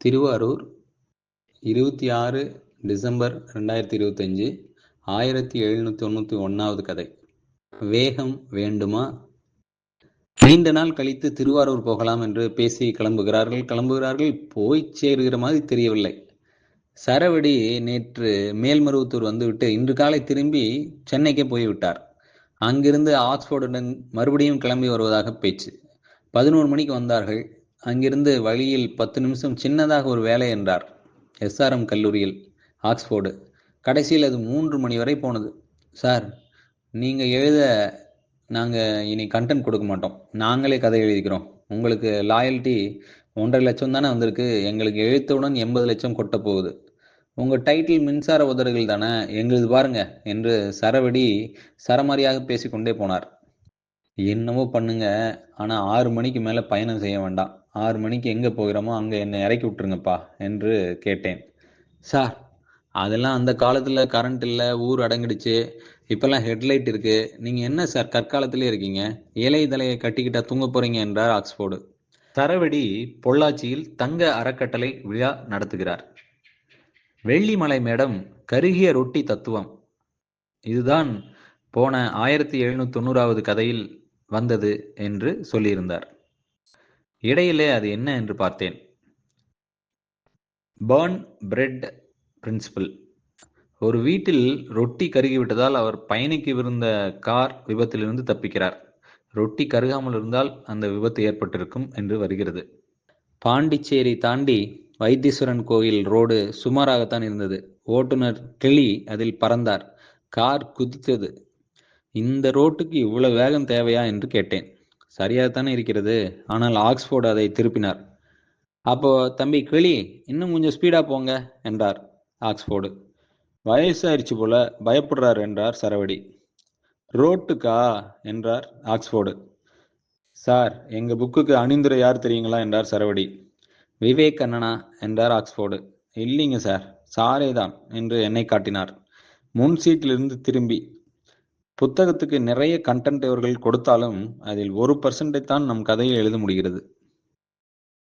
Thiruvarur 26 December 2025 1791வது கதை. வேகம் வேண்டுமா? நீண்ட நாள் கழித்து திருவாரூர் போகலாம் என்று பேசி கிளம்புகிறார்கள். போய் சேருகிற மாதிரி தெரியவில்லை. சரவடி நேற்று மேல்மருவத்தூர் வந்துவிட்டு இன்று காலை திரும்பி சென்னைக்கே போய்விட்டார். அங்கிருந்து ஆக்ஸ்போர்டுடன் மறுபடியும் கிளம்பி வருவதாக பேச்சு. 11 மணிக்கு வந்தார்கள். அங்கிருந்து வழியில் 10 நிமிஷம் சின்னதாக ஒரு வேலை என்றார். SRM கல்லூரியில், ஆக்ஸ்போர்டு. கடைசியில் அது 3 மணி வரை போனது. சார், நீங்கள் எழுத நாங்கள் இனி கண்டென்ட் கொடுக்க மாட்டோம், நாங்களே கதை எழுதிக்கிறோம். உங்களுக்கு லாயல்ட்டி 1.5 லட்சம் தானே வந்திருக்கு, எங்களுக்கு எழுத்தவுடன் 80 லட்சம் கொட்ட போகுது. உங்கள் டைட்டில் மின்சார உதறுகள் தானே, எங்களுது பாருங்க என்று சரவடி சரமாரியாக பேசிக்கொண்டே போனார். என்னவோ பண்ணுங்க, ஆனால் 6 மணிக்கு மேலே பயணம் செய்ய வேண்டாம். 6 மணிக்கு எங்கே போகிறோமோ அங்கே என்னை இறக்கி விட்டுருங்கப்பா என்று கேட்டேன். சார், அதெல்லாம் அந்த காலத்தில் கரண்ட் இல்லை, ஊர் அடங்கிடுச்சு. இப்போல்லாம் ஹெட்லைட் இருக்கு. நீங்கள் என்ன சார் கற்காலத்திலே இருக்கீங்க? இலை தலையை கட்டிக்கிட்டா தூங்க போறீங்க என்றார் ஆக்ஸ்போர்டு. சரவடி பொள்ளாச்சியில் தங்க அறக்கட்டளை விழா நடத்துகிறார். வெள்ளிமலை மேடம் கருகிய ரொட்டி தத்துவம். இதுதான் போன 1790வது கதையில் வந்தது என்று சொல்லியிருந்தார். இடையிலே அது என்ன என்று பார்த்தேன். Burn bread principle. ஒரு வீட்டில் ரொட்டி கருகிவிட்டதால் அவர் பயணிக்கவிருந்த கார் விபத்திலிருந்து தப்பிக்கிறார். ரொட்டி கருகாமல் இருந்தால் அந்த விபத்து ஏற்பட்டிருக்கும் என்று வருகிறது. பாண்டிச்சேரி தாண்டி வைத்தீஸ்வரன் கோயில் ரோடு சுமாராகத்தான் இருந்தது. ஓட்டுநர் கிளி அதில் பறந்தார். கார் குதித்தது. இந்த ரோட்டுக்கு இவ்வளவு வேகம் தேவையா என்று கேட்டேன். சரியாகத்தானே இருக்கிறது, ஆனால் ஆக்ஸ்போர்டு அதை திருப்பினார். அப்போ தம்பி கிளி, இன்னும் கொஞ்சம் ஸ்பீடா போங்க என்றார் ஆக்ஸ்போர்டு. வயசாயிருச்சு போல, பயப்படுறார் என்றார் சரவடி. ரோட்டுக்கா என்றார் ஆக்ஸ்போர்டு. சார், எங்க புக்குக்கு அணிந்துரை யார் தெரியுங்களா என்றார் சரவடி. விவேக் அண்ணனா என்றார் ஆக்ஸ்போர்டு. இல்லைங்க சார், சாரே தான் என்று என்னை காட்டினார். முன் சீட்டிலிருந்து திரும்பி, புத்தகத்துக்கு நிறைய கண்டென்ட் இவர்கள் கொடுத்தாலும் அதில் 1% தான் நம் கதையை எழுத முடிகிறது.